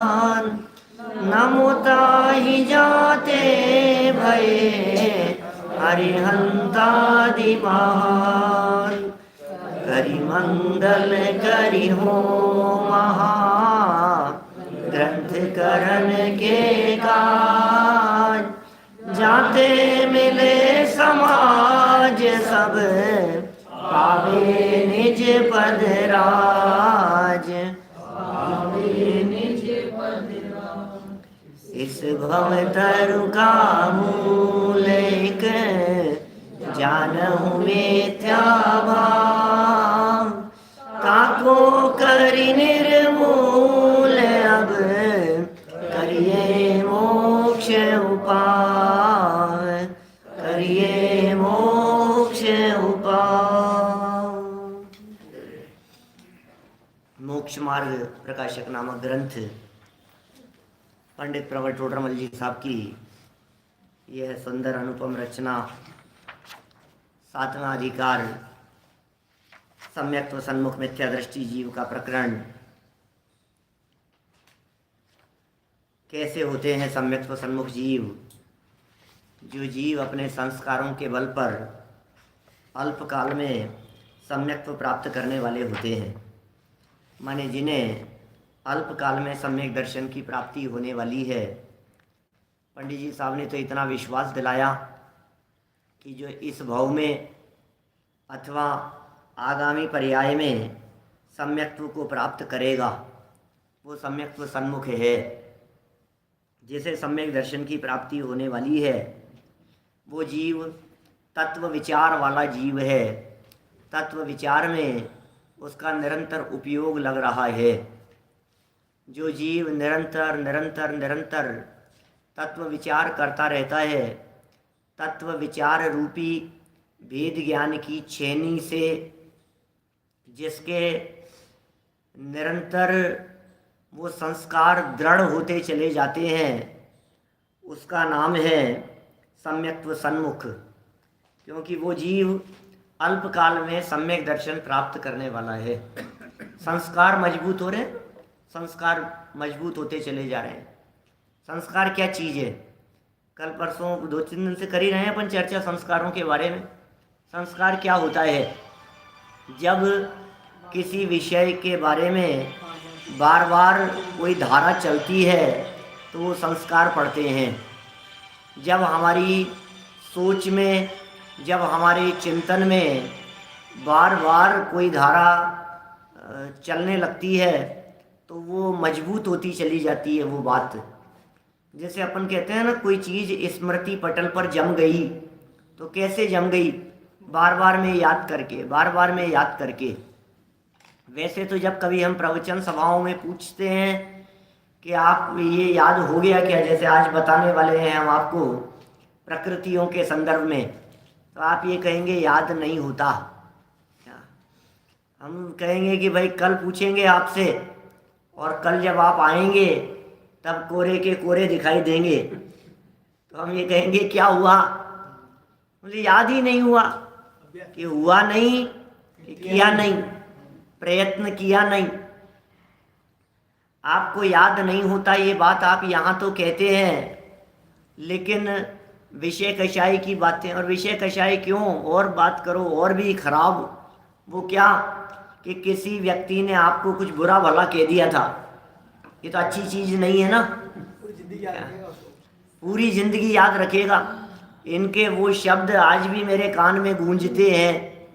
नमुता ही जाते भये हरिहंतादि महान। करि मंगल करि हो महा ग्रंथ करण के काज। जाते मिले समाज सब पावे निज पद राज। इस भव तरु का मूल एक जानहु मिथ्या भाव। ताको करि निर्मूल अब करिए मोक्ष उपाय। करिए मोक्ष उपाय। मोक्ष मार्ग प्रकाशक नामक ग्रंथ पंडित प्रवर टोडरमल जी साहब की यह सुंदर अनुपम रचना 7वां अधिकार सम्यक्त्व सन्मुख मिथ्या दृष्टि जीव का प्रकरण। कैसे होते हैं सम्यक्त्व सन्मुख जीव? जो जीव अपने संस्कारों के बल पर अल्पकाल में सम्यक्त्व प्राप्त करने वाले होते हैं, माने जिन्हें अल्पकाल में सम्यक दर्शन की प्राप्ति होने वाली है। पंडित जी साहब ने तो इतना विश्वास दिलाया कि जो इस भाव में अथवा आगामी पर्याय में सम्यक्त्व को प्राप्त करेगा वो सम्यक्त्व सन्मुख है। जिसे सम्यक दर्शन की प्राप्ति होने वाली है वो जीव तत्व विचार वाला जीव है। तत्व विचार में उसका निरंतर उपयोग लग रहा है। जो जीव निरंतर निरंतर निरंतर तत्व विचार करता रहता है, तत्व विचार रूपी वेद ज्ञान की छेनी से जिसके निरंतर वो संस्कार दृढ़ होते चले जाते हैं, उसका नाम है सम्यक्त्व सन्मुख। क्योंकि वो जीव अल्पकाल में सम्यक दर्शन प्राप्त करने वाला है। संस्कार मजबूत हो रहे हैं, संस्कार मजबूत होते चले जा रहे हैं। संस्कार क्या चीज़ है? कल परसों 2-3 दिन से कर ही रहे हैं अपन चर्चा संस्कारों के बारे में। संस्कार क्या होता है? जब किसी विषय के बारे में बार बार कोई धारा चलती है तो वो संस्कार पड़ते हैं। जब हमारी सोच में, जब हमारे चिंतन में बार बार कोई धारा चलने लगती है तो वो मजबूत होती चली जाती है वो बात। जैसे अपन कहते हैं ना, कोई चीज़ स्मृति पटल पर जम गई तो कैसे जम गई? बार बार में याद करके, बार बार में याद करके। वैसे तो जब कभी हम प्रवचन सभाओं में पूछते हैं कि आप ये याद हो गया क्या, जैसे आज बताने वाले हैं हम आपको प्रकृतियों के संदर्भ में, तो आप ये कहेंगे याद नहीं होता। हम कहेंगे कि भाई कल पूछेंगे आपसे और कल जब आप आएंगे तब कोरे के कोरे दिखाई देंगे, तो हम ये कहेंगे क्या हुआ? मुझे याद ही नहीं हुआ। कि हुआ नहीं कि किया नहीं, प्रयत्न किया नहीं। आपको याद नहीं होता ये बात आप यहाँ तो कहते हैं, लेकिन विषय कषाय की बातें, और विषय कषाय क्यों, और बात करो और भी खराब। वो क्या कि किसी व्यक्ति ने आपको कुछ बुरा भला कह दिया था, ये तो अच्छी चीज़ नहीं है ना। पूरी जिंदगी याद रखेगा। इनके वो शब्द आज भी मेरे कान में गूंजते हैं।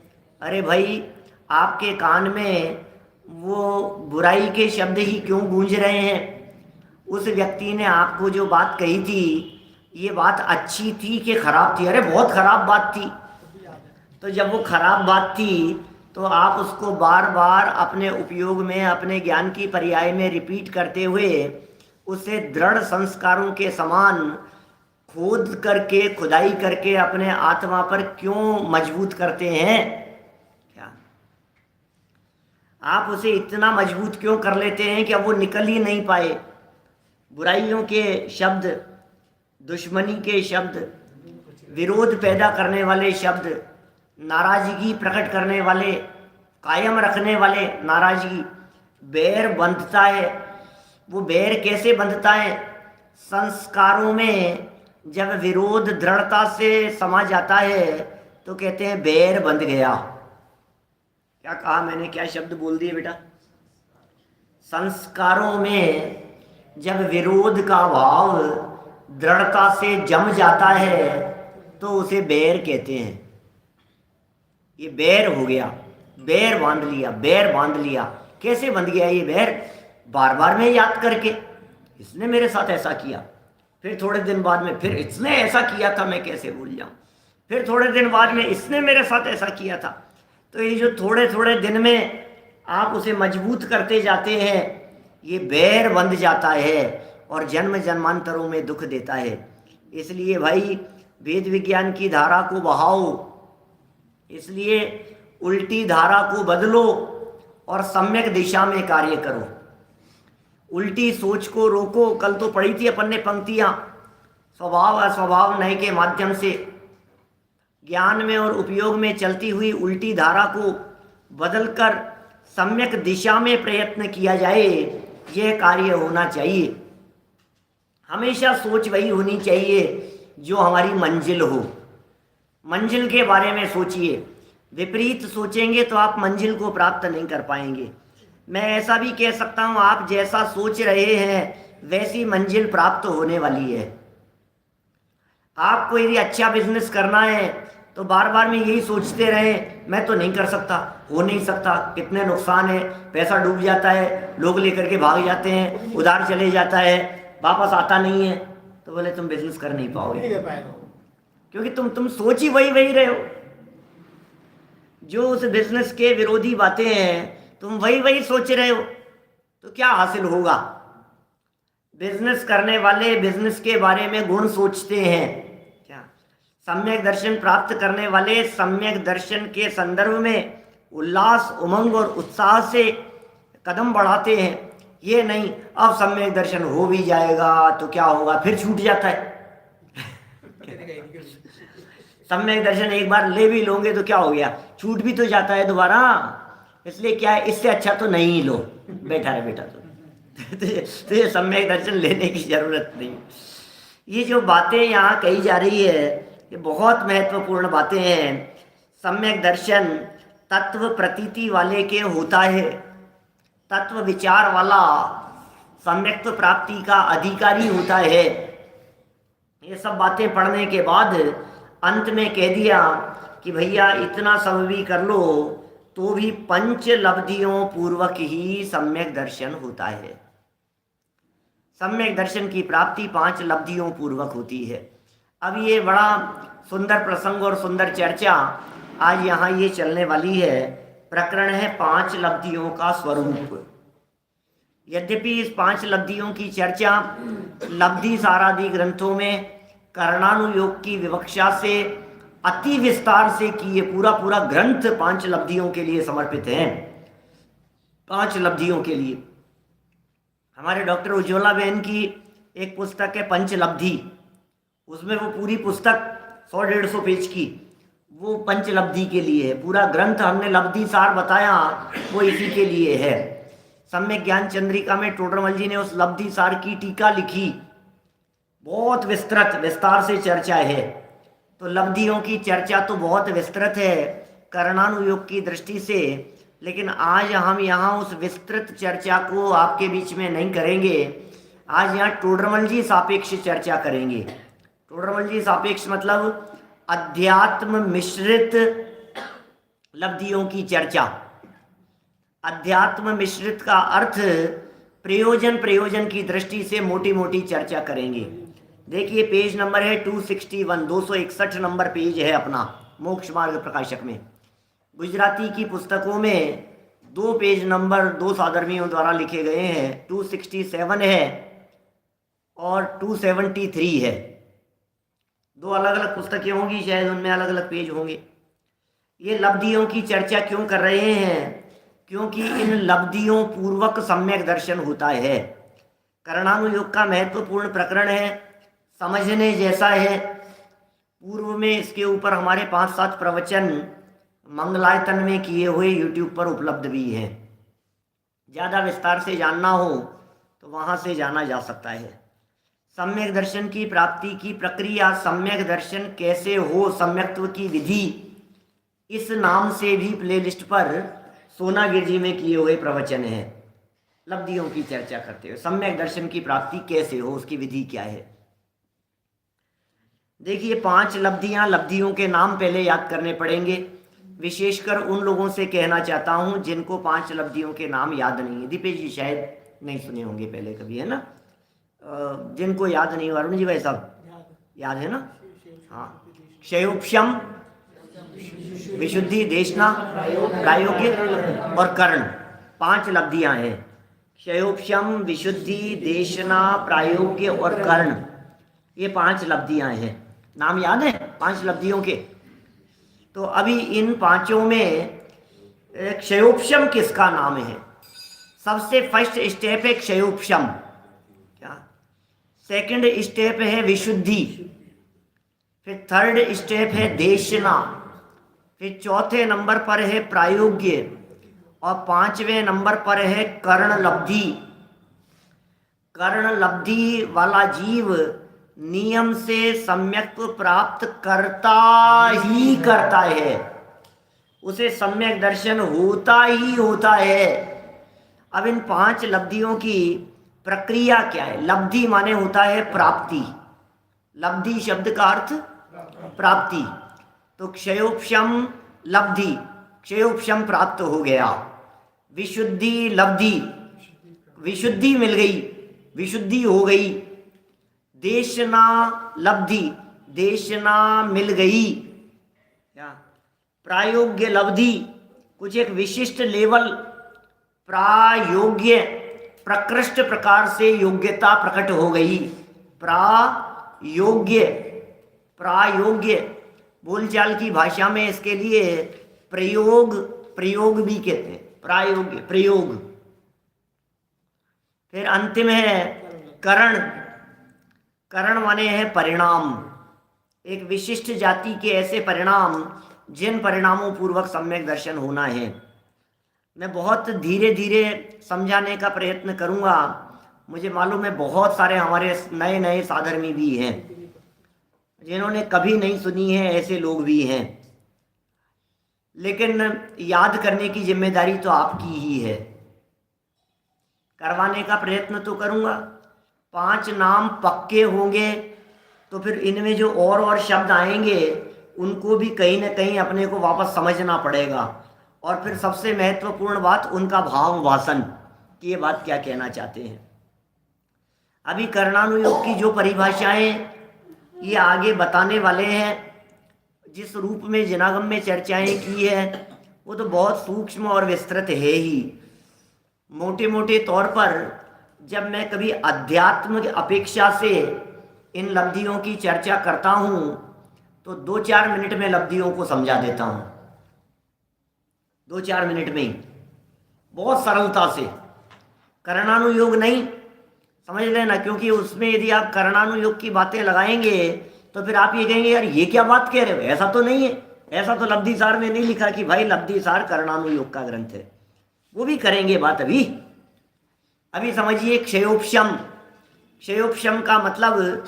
अरे भाई, आपके कान में वो बुराई के शब्द ही क्यों गूंज रहे हैं? उस व्यक्ति ने आपको जो बात कही थी, ये बात अच्छी थी कि खराब थी? अरे बहुत खराब बात थी। तो जब वो खराब बात थी तो आप उसको बार बार अपने उपयोग में, अपने ज्ञान की पर्याय में रिपीट करते हुए उसे दृढ़ संस्कारों के समान खोद करके, खुदाई करके अपने आत्मा पर क्यों मजबूत करते हैं? क्या आप उसे इतना मजबूत क्यों कर लेते हैं कि अब वो निकल ही नहीं पाए? बुराइयों के शब्द, दुश्मनी के शब्द, विरोध पैदा करने वाले शब्द, नाराजगी प्रकट करने वाले, कायम रखने वाले नाराजगी, बैर बंधता है, वो बैर कैसे बंधता है? संस्कारों में जब विरोध दृढ़ता से समा जाता है तो कहते हैं बैर बंध गया। क्या कहा मैंने, क्या शब्द बोल दिए बेटा? संस्कारों में जब विरोध का भाव दृढ़ता से जम जाता है तो उसे बैर कहते हैं। ये बैर हो गया, बैर बांध लिया, बैर बांध लिया। कैसे बंध गया ये बैर? बार बार मैं याद करके, इसने मेरे साथ ऐसा किया, फिर थोड़े दिन बाद में फिर इसने ऐसा किया था, मैं कैसे भूल जाऊं, फिर थोड़े दिन बाद में इसने मेरे साथ ऐसा किया था। तो ये जो थोड़े थोड़े दिन में आप उसे मजबूत करते जाते हैं, ये बैर बंध जाता है और जन्म जन्मांतरों में दुख देता है। इसलिए भाई वेद विज्ञान की धारा को बहाओ, इसलिए उल्टी धारा को बदलो और सम्यक दिशा में कार्य करो। उल्टी सोच को रोको। कल तो पढ़ी थी अपन ने पंक्तियां, स्वभाव अस्वभाव नय के माध्यम से ज्ञान में और उपयोग में चलती हुई उल्टी धारा को बदलकर सम्यक दिशा में प्रयत्न किया जाए, यह कार्य होना चाहिए। हमेशा सोच वही होनी चाहिए जो हमारी मंजिल हो। मंजिल के बारे में सोचिए, विपरीत सोचेंगे तो आप मंजिल को प्राप्त नहीं कर पाएंगे। मैं ऐसा भी कह सकता हूँ, आप जैसा सोच रहे हैं वैसी मंजिल प्राप्त होने वाली है। आपको यदि अच्छा बिजनेस करना है तो बार बार में यही सोचते रहें, मैं तो नहीं कर सकता, हो नहीं सकता, कितने नुकसान है, पैसा डूब जाता है, लोग लेकर के भाग जाते हैं, उधार चले जाता है, वापस आता नहीं है, तो बोले तुम बिजनेस कर नहीं पाओगे, क्योंकि तुम सोच ही वही रहे हो। जो उस बिजनेस के विरोधी बातें हैं तुम वही सोच रहे हो, तो क्या हासिल होगा? बिजनेस करने वाले बिजनेस के बारे में गुण सोचते हैं, क्या सम्यक दर्शन प्राप्त करने वाले सम्यक दर्शन के संदर्भ में उल्लास, उमंग और उत्साह से कदम बढ़ाते हैं। ये नहीं अब सम्यक दर्शन हो भी जाएगा तो क्या होगा, फिर छूट जाता है। सम्यक दर्शन एक बार ले भी लोगे तो क्या हो गया, छूट भी तो जाता है दोबारा। इसलिए क्या है, इससे अच्छा तो नहीं लो, बैठा है बेटा तो ये सम्यक दर्शन लेने की जरूरत नहीं। ये जो बातें यहाँ कही जा रही है ये बहुत महत्वपूर्ण बातें हैं। सम्यक दर्शन तत्व प्रतीति वाले के होता है, तत्व विचार वाला सम्यक्त्व प्राप्ति का अधिकारी होता है। ये सब बातें पढ़ने के बाद अंत में कह दिया कि भैया इतना सब भी कर लो तो भी पंच लब्धियों पूर्वक ही सम्यक दर्शन होता है। सम्यक दर्शन की प्राप्ति 5 लब्धियों पूर्वक होती है। अब ये बड़ा सुंदर प्रसंग और सुंदर चर्चा आज यहाँ ये चलने वाली है। प्रकरण है 5 लब्धियों का स्वरूप। यद्यपि इस 5 लब्धियों की चर्चा लब्धि सारादि ग्रंथों में करणानुयोग की विवक्षा से अति विस्तार से की, ये पूरा ग्रंथ 5 लब्धियों के लिए समर्पित है। 5 लब्धियों के लिए हमारे डॉक्टर उज्ज्वला बहन की एक पुस्तक है पंचलब्धि, उसमें वो पूरी पुस्तक 100-150 पेज की वो पंचलब्धि के लिए है। पूरा ग्रंथ हमने लब्धि सार बताया वो इसी के लिए है। सम्यक ज्ञान चंद्रिका में टोडरमल जी ने उस लब्धि सार की टीका लिखी, बहुत विस्तृत विस्तार से चर्चा है। तो लब्धियों की चर्चा तो बहुत विस्तृत है करणानुयोग की दृष्टि से, लेकिन आज हम यहाँ उस विस्तृत चर्चा को आपके बीच में नहीं करेंगे। आज यहाँ टोडरमल जी सापेक्ष चर्चा करेंगे। टोडरमल जी सापेक्ष मतलब अध्यात्म मिश्रित लब्धियों की चर्चा। अध्यात्म मिश्रित का अर्थ प्रयोजन की दृष्टि से मोटी मोटी चर्चा करेंगे। देखिए पेज नंबर है 261, 261 नंबर पेज है अपना मोक्ष मार्ग प्रकाशक में। गुजराती की पुस्तकों में 2 पेज नंबर 2 साधर्मियों द्वारा लिखे गए हैं। 267 है और 273 है। 2 अलग अलग पुस्तकें होंगी, शायद उनमें अलग अलग पेज होंगे। ये लब्धियों की चर्चा क्यों कर रहे हैं? क्योंकि इन लब्धियों पूर्वक सम्यक दर्शन होता है। करणानुयोग का महत्वपूर्ण प्रकरण है, समझने जैसा है। पूर्व में इसके ऊपर हमारे 5-7 प्रवचन मंगलायतन में किए हुए YouTube पर उपलब्ध भी हैं। ज़्यादा विस्तार से जानना हो तो वहाँ से जाना जा सकता है। सम्यक दर्शन की प्राप्ति की प्रक्रिया, सम्यक दर्शन कैसे हो, सम्यक्त्व की विधि, इस नाम से भी प्लेलिस्ट पर सोनागिर जी में किए हुए प्रवचन है। लब्धियों की चर्चा करते हुए सम्यक दर्शन की प्राप्ति कैसे हो, उसकी विधि क्या है। देखिए 5 लब्धियां, लब्धियों के नाम पहले याद करने पड़ेंगे। विशेषकर उन लोगों से कहना चाहता हूं जिनको 5 लब्धियों के नाम याद नहीं है। दीपेश जी शायद नहीं सुने होंगे पहले कभी, है ना? जिनको याद नहीं, वरुण जी भाई साहब याद है ना? हाँ, क्षयोपशम, विशुद्धि, देशना, प्रायोग्य और कर्ण, 5 लब्धियां हैं। क्षयोपशम, विशुद्धि, देशना, प्रायोग्य और कर्ण, ये 5 लब्धियां हैं। नाम याद है 5 लब्धियों के? तो अभी इन 5 में क्षयोपशम किसका नाम है? सबसे फर्स्ट स्टेप है क्षयोपशम, क्या? सेकंड स्टेप है विशुद्धि, फिर थर्ड स्टेप है देशना, फिर चौथे नंबर पर है प्रायोग्य और 5वें नंबर पर है कर्ण लब्धि। कर्ण लब्धि वाला जीव नियम से सम्यक्त्व प्राप्त करता ही करता है, उसे सम्यक दर्शन होता ही होता है। अब इन 5 लब्धियों की प्रक्रिया क्या है? लब्धि माने होता है प्राप्ति, लब्धि शब्द का अर्थ प्राप्ति। तो क्षयोपशम लब्धि, क्षयोपशम प्राप्त हो गया। विशुद्धि लब्धि, विशुद्धि मिल गई, विशुद्धि हो गई। देशना लब्धि, देशना मिल गई। क्या? प्रायोग्य लब्धि, कुछ एक विशिष्ट लेवल, प्रायोग्य, प्रकृष्ट प्रकार से योग्यता प्रकट हो गई। प्रायोग्य, प्रायोग्य बोलचाल की भाषा में इसके लिए प्रयोग, प्रयोग भी कहते हैं, प्रायोग्य, प्रयोग। फिर अंतिम है करण। करण माने है परिणाम, एक विशिष्ट जाति के ऐसे परिणाम जिन परिणामों पूर्वक सम्यक दर्शन होना है। मैं बहुत धीरे धीरे समझाने का प्रयत्न करूंगा। मुझे मालूम है बहुत सारे हमारे नए नए साधर्मी भी हैं जिन्होंने कभी नहीं सुनी है, ऐसे लोग भी हैं, लेकिन याद करने की जिम्मेदारी तो आपकी ही है। करवाने का प्रयत्न तो करूंगा। 5 नाम पक्के होंगे तो फिर इनमें जो और शब्द आएंगे उनको भी कहीं ना कहीं अपने को वापस समझना पड़ेगा। और फिर सबसे महत्वपूर्ण बात उनका भाव वासन कि ये बात क्या कहना चाहते हैं। अभी कर्णानुयोग की जो परिभाषाएं ये आगे बताने वाले हैं, जिस रूप में जिनागम में चर्चाएं की है वो तो बहुत सूक्ष्म और विस्तृत है ही। मोटे मोटे तौर पर जब मैं कभी अध्यात्म की अपेक्षा से इन लब्धियों की चर्चा करता हूँ तो 2-4 मिनट में लब्धियों को समझा देता हूँ, 2-4 मिनट में ही, बहुत सरलता से। कर्णानुयोग नहीं, समझ लेना, क्योंकि उसमें यदि आप कर्णानुयोग की बातें लगाएंगे तो फिर आप ये कहेंगे यार ये क्या बात कह रहे हो, ऐसा तो नहीं है, ऐसा तो लब्धिसार में नहीं लिखा कि भाई लब्धिसार कर्णानुयोग का ग्रंथ है। वो भी करेंगे बात। अभी समझिए क्षयोपशम। क्षयोपशम का मतलब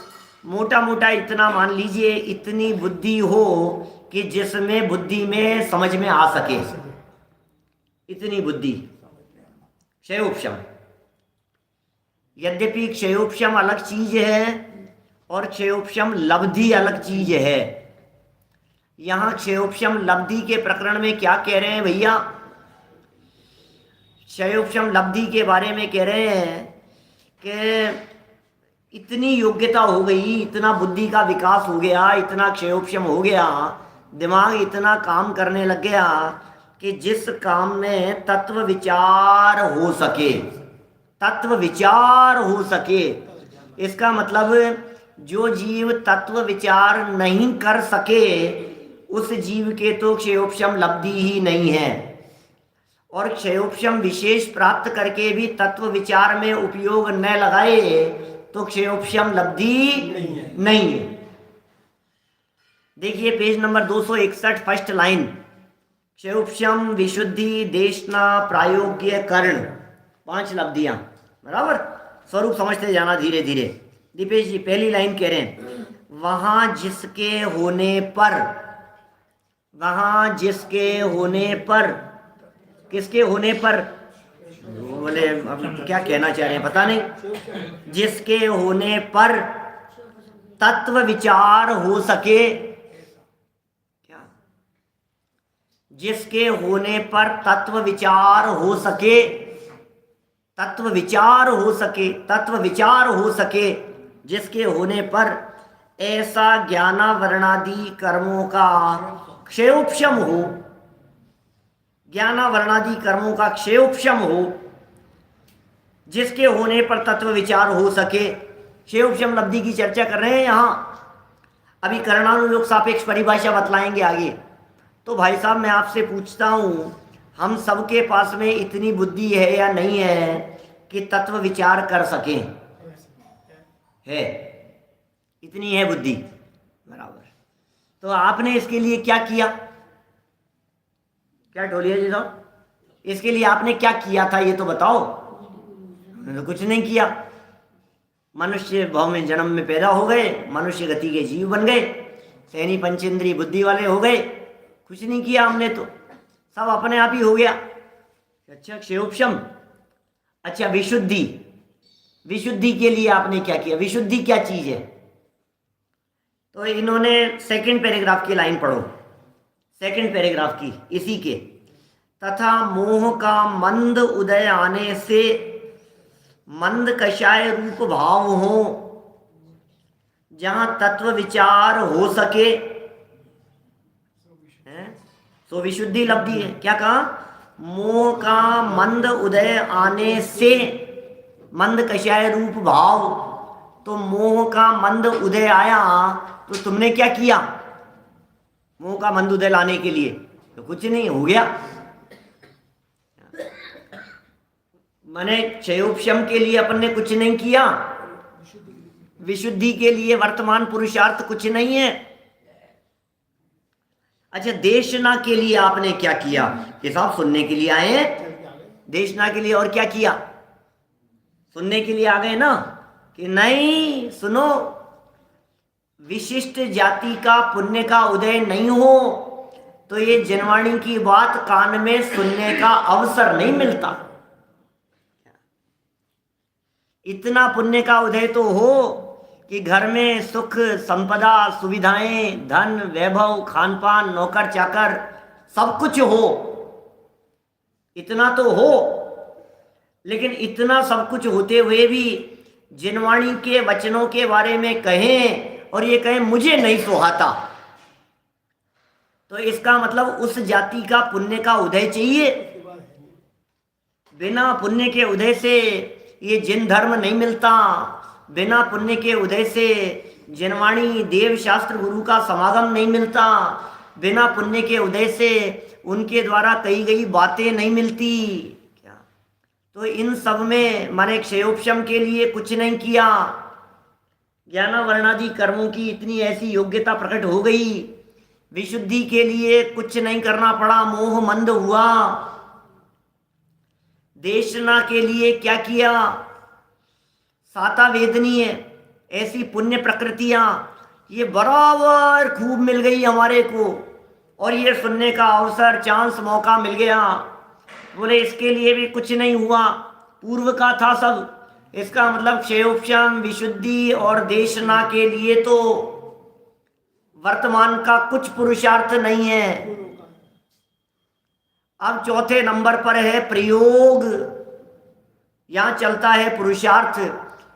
मोटा मोटा इतना मान लीजिए, इतनी बुद्धि हो कि जिसमें बुद्धि में समझ में आ सके, इतनी बुद्धि, क्षयोपशम। यद्यपि क्षयोपशम अलग चीज है और क्षयोपशम लब्धि अलग चीज है। यहां क्षयोपशम लब्धि के प्रकरण में क्या कह रहे हैं भैया? क्षयोपशम लब्धि के बारे में कह रहे हैं कि इतनी योग्यता हो गई, इतना बुद्धि का विकास हो गया, इतना क्षयोपशम हो गया, दिमाग इतना काम करने लग गया कि जिस काम में तत्व विचार हो सके, तत्व विचार हो सके। इसका मतलब जो जीव तत्व विचार नहीं कर सके उस जीव के तो क्षयोपशम लब्धि ही नहीं है। और क्षयोपशम विशेष प्राप्त करके भी तत्व विचार में उपयोग न लगाए तो क्षयोपशम लब्धि नहीं है। देखिए पेज नंबर 261 फर्स्ट लाइन, क्षयोपशम, विशुद्धि, देशना, प्रायोग्य, कर्ण, 5 लब्धियां, बराबर। स्वरूप समझते जाना धीरे धीरे। दीपेश जी पहली लाइन कह रहे हैं, वहां जिसके होने पर, वहां जिसके होने पर, किसके होने पर, बोले अब क्या कहना चाह रहे हैं पता नहीं, जिसके होने पर तत्व विचार हो सके, क्या, जिसके होने पर तत्व विचार हो सके, तत्व विचार हो सके, तत्व विचार हो सके, जिसके होने पर ऐसा ज्ञानावरणादि कर्मों का क्षयोपशम हो, ज्ञानावरणादि कर्मों का क्षयोपशम हो, जिसके होने पर तत्व विचार हो सके। क्षयोपशम लब्धि की चर्चा कर रहे हैं यहाँ। अभी करणानुयोग सापेक्ष परिभाषा बतलाएंगे आगे। तो भाई साहब मैं आपसे पूछता हूँ, हम सबके पास में इतनी बुद्धि है या नहीं है कि तत्व विचार कर सकें? है, इतनी है बुद्धि, बराबर। तो आपने इसके लिए क्या किया? क्या ढोलिया जी साहब, इसके लिए आपने क्या किया था ये तो बताओ। तो कुछ नहीं किया। मनुष्य भाव में जन्म में पैदा हो गए, मनुष्य गति के जीव बन गए, सैनी पंचेंद्रिय बुद्धि वाले हो गए, कुछ नहीं किया हमने, तो सब अपने आप ही हो गया। अच्छा क्षयोपशम। अच्छा विशुद्धि, विशुद्धि के लिए आपने क्या किया? विशुद्धि क्या चीज है? तो इन्होंने सेकंड पैराग्राफ की लाइन पढ़ो, सेकंड पैराग्राफ की, इसी के, तथा मोह का मंद उदय आने से मंद कषाय रूप भाव हो, जहां तत्व विचार हो सके, सो विशुद्धि लब्धि है। क्या कहा? मोह का मंद उदय आने से मंद कषाय रूप भाव। तो मोह का मंद उदय आया तो तुमने क्या किया? मोह का मंद उदय लाने के लिए तो कुछ नहीं, हो गया। माने क्षयोपशम के लिए अपन ने कुछ नहीं किया, विशुद्धि के लिए वर्तमान पुरुषार्थ कुछ नहीं है। अच्छा देशना के लिए आपने क्या किया? कि साहब सुनने के लिए आए हैं, देशना के लिए और क्या किया? सुनने के लिए आ गए ना, कि नहीं सुनो, विशिष्ट जाति का पुण्य का उदय नहीं हो तो ये जनवाणी की बात कान में सुनने का अवसर नहीं मिलता। इतना पुण्य का उदय तो हो कि घर में सुख संपदा सुविधाएं धन वैभव खान पान नौकर चाकर सब कुछ हो, इतना तो हो। लेकिन इतना सब कुछ होते हुए भी जिनवाणी के वचनों के बारे में कहें और ये कहें मुझे नहीं सुहाता, तो इसका मतलब उस जाति का पुण्य का उदय चाहिए। बिना पुण्य के उदय से ये जिन धर्म नहीं मिलता, बिना पुण्य के उदय से जिनवाणी देव शास्त्र गुरु का समागम नहीं मिलता, बिना पुण्य के उदय से उनके द्वारा कही गई बातें नहीं मिलती। क्या तो इन सब में माने क्षयोपशम के लिए कुछ नहीं किया, ज्ञानावरणादि कर्मों की इतनी ऐसी योग्यता प्रकट हो गई, विशुद्धि के लिए कुछ नहीं करना पड़ा, मोह मंद हुआ। देशना के लिए क्या किया? साता वेदनी है, ऐसी पुण्य प्रकृतियां ये बराबर खूब मिल गई हमारे को, और ये सुनने का अवसर चांस मौका मिल गया। बोले इसके लिए भी कुछ नहीं हुआ, पूर्व का था सब। इसका मतलब क्षयोपशम विशुद्धि और देशना के लिए तो वर्तमान का कुछ पुरुषार्थ नहीं है। अब चौथे नंबर पर है प्रयोग, यहां चलता है पुरुषार्थ।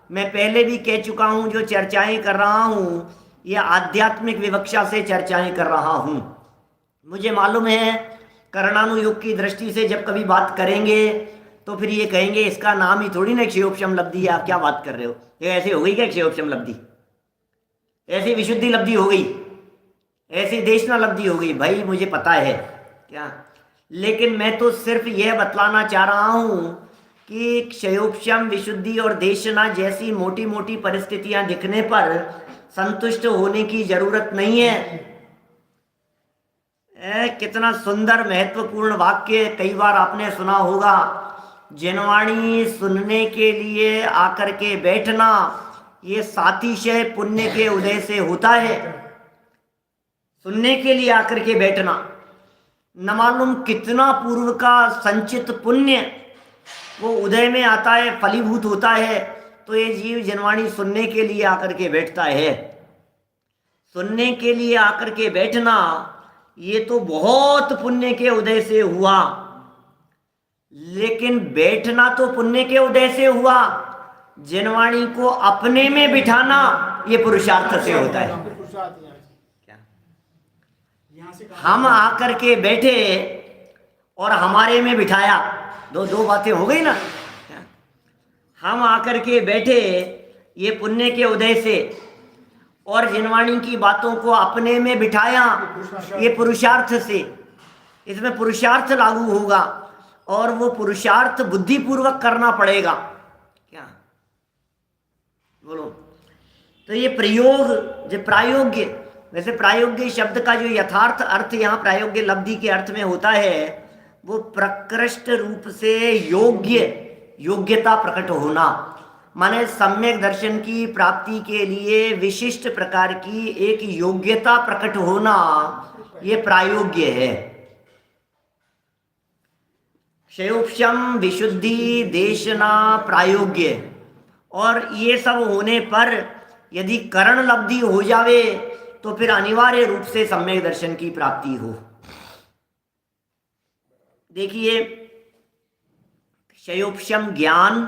मैं पहले भी कह चुका हूं, जो चर्चाएं कर रहा हूं ये आध्यात्मिक विवक्षा से चर्चाएं कर रहा हूं। मुझे मालूम है करणानुयोग की दृष्टि से जब कभी बात करेंगे तो फिर ये कहेंगे इसका नाम ही थोड़ी ना क्षयोपशम लब्धि है, आप क्या बात कर रहे हो, ये ऐसी हो गई क्या क्षयोपशम लब्धि? ऐसी विशुद्धि लब्धि हो गई, ऐसी देशना लब्धि हो गई? भाई मुझे पता है क्या, लेकिन मैं तो सिर्फ यह बतलाना चाह रहा हूं कि क्षयोपशम विशुद्धि और देशना जैसी मोटी मोटी परिस्थितियां दिखने पर संतुष्ट होने की जरूरत नहीं है। कितना सुंदर महत्वपूर्ण वाक्य कई बार आपने सुना होगा जिनवाणी सुनने के लिए आकर के बैठना, ये सातिशय पुण्य के उदय से होता है। सुनने के लिए आकर के बैठना, न मालूम कितना पूर्व का संचित पुण्य वो उदय में आता है, फलीभूत होता है, तो ये जीव जिनवाणी सुनने के लिए आकर के बैठता है। सुनने के लिए आकर के बैठना ये तो बहुत पुण्य के उदय से हुआ, लेकिन बैठना तो पुण्य के उदय से हुआ, जिनवाणी को अपने में बिठाना ये पुरुषार्थ से होता है। क्या हम आकर के बैठे और हमारे में बिठाया, दो बातें हो गई ना। हम आकर के बैठे ये पुण्य के उदय से, और जिनवाणी की बातों को अपने में बिठाया ये पुरुषार्थ से। इसमें पुरुषार्थ लागू होगा और वो पुरुषार्थ बुद्धिपूर्वक करना पड़ेगा। क्या बोलो? तो ये प्रयोग, जो प्रायोग्य, वैसे प्रायोग्य शब्द का जो यथार्थ अर्थ यहाँ प्रायोग्य लब्धि के अर्थ में होता है, वो प्रकृष्ट रूप से योग्यता प्रकट होना, माने सम्यक दर्शन की प्राप्ति के लिए विशिष्ट प्रकार की एक योग्यता प्रकट होना, ये प्रायोग्य है। क्षयोपशम विशुद्धि देशना प्रायोग्य, और ये सब होने पर यदि करण लब्धि हो जावे तो फिर अनिवार्य रूप से सम्यक दर्शन की प्राप्ति हो। देखिए, क्षयोपशम ज्ञान,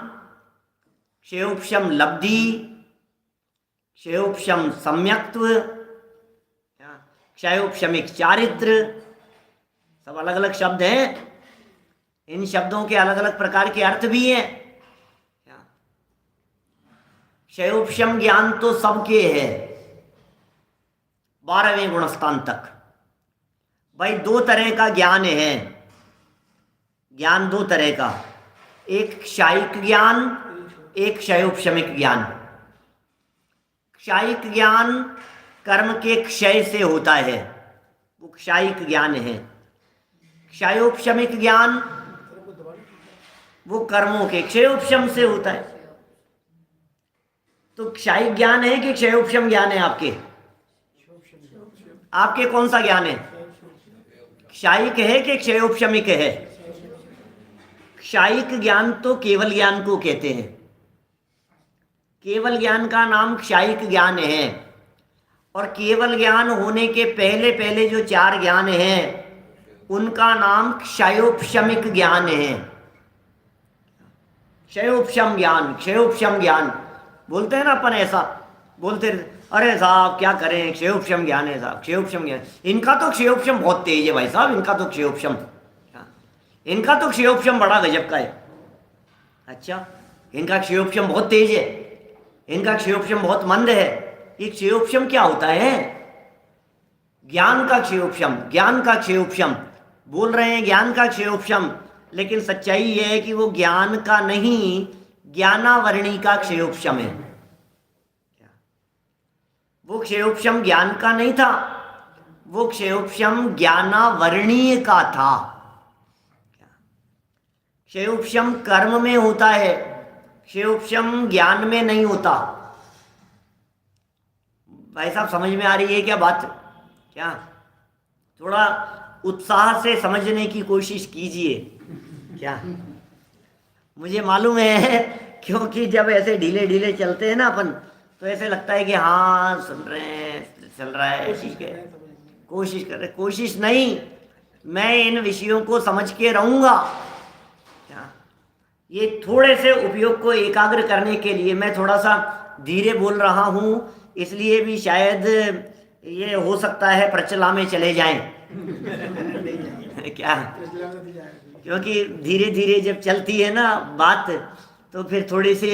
क्षयोपशम लब्धि, क्षयोपशम सम्यक्त्व, क्षयोपशमिक चारित्र, सब अलग अलग शब्द हैं। इन शब्दों के अलग अलग प्रकार के अर्थ भी हैं। क्षयोपशम ज्ञान तो सबके है 12वें गुणस्थान तक। भाई दो तरह का ज्ञान है, ज्ञान दो तरह का, एक क्षायिक ज्ञान, एक क्षयोपशमिक ज्ञान। क्षायिक ज्ञान कर्म के क्षय से होता है, वो क्षायिक ज्ञान है। क्षयोपशमिक ज्ञान वो कर्मों के क्षयोपशम से होता है। तो क्षायिक ज्ञान है कि क्षयोपशम ज्ञान है आपके? आपके कौन सा ज्ञान है? क्षायिक है कि क्षयोपशमिक है? क्षायिक ज्ञान तो केवल ज्ञान को कहते हैं। केवल ज्ञान का नाम क्षायिक ज्ञान है, और केवल ज्ञान होने के पहले पहले जो चार ज्ञान हैं उनका नाम क्षयोपशमिक ज्ञान है। क्षयोपशम ज्ञान, क्षयोपशम ज्ञान बोलते हैं ना अपन, ऐसा बोलते, अरे साहब क्या करें, क्षयोपशम ज्ञान है साहब, क्षयोपशम ज्ञान। इनका तो क्षयोपशम बहुत तेज है भाई साहब, इनका तो क्षयोपशम, इनका तो क्षयोपशम बड़ा गजब का है। अच्छा, इनका क्षयोपशम बहुत तेज है, इनका क्षयोपशम बहुत मंद है। ये क्षयोपशम क्या होता है? ज्ञान का क्षयोपशम, ज्ञान का क्षयोपशम बोल रहे हैं, ज्ञान का क्षयोपशम, लेकिन सच्चाई यह है कि वो ज्ञान का नहीं, ज्ञानावरणी का क्षयोपशम है। वो क्षयोपशम ज्ञान का नहीं था, वो क्षयोपशम ज्ञानावरणीय का था। क्षयोपशम कर्म में होता है, क्षयोपशम ज्ञान में नहीं होता। भाई साहब समझ में आ रही है क्या बात? क्या थोड़ा उत्साह से समझने की कोशिश कीजिए। क्या मुझे मालूम है, क्योंकि जब ऐसे ढीले ढीले चलते हैं ना अपन, तो ऐसे लगता है कि हाँ सुन रहे हैं, चल रहा है, ठीक है, कोशिश कर रहे। कोशिश नहीं, मैं इन विषयों को समझ के रहूँगा। ये थोड़े से उपयोग को एकाग्र करने के लिए मैं थोड़ा सा धीरे बोल रहा हूँ, इसलिए भी शायद ये हो सकता है प्रचला में चले जाएं। क्या, क्योंकि धीरे धीरे जब चलती है ना बात, तो फिर थोड़ी सी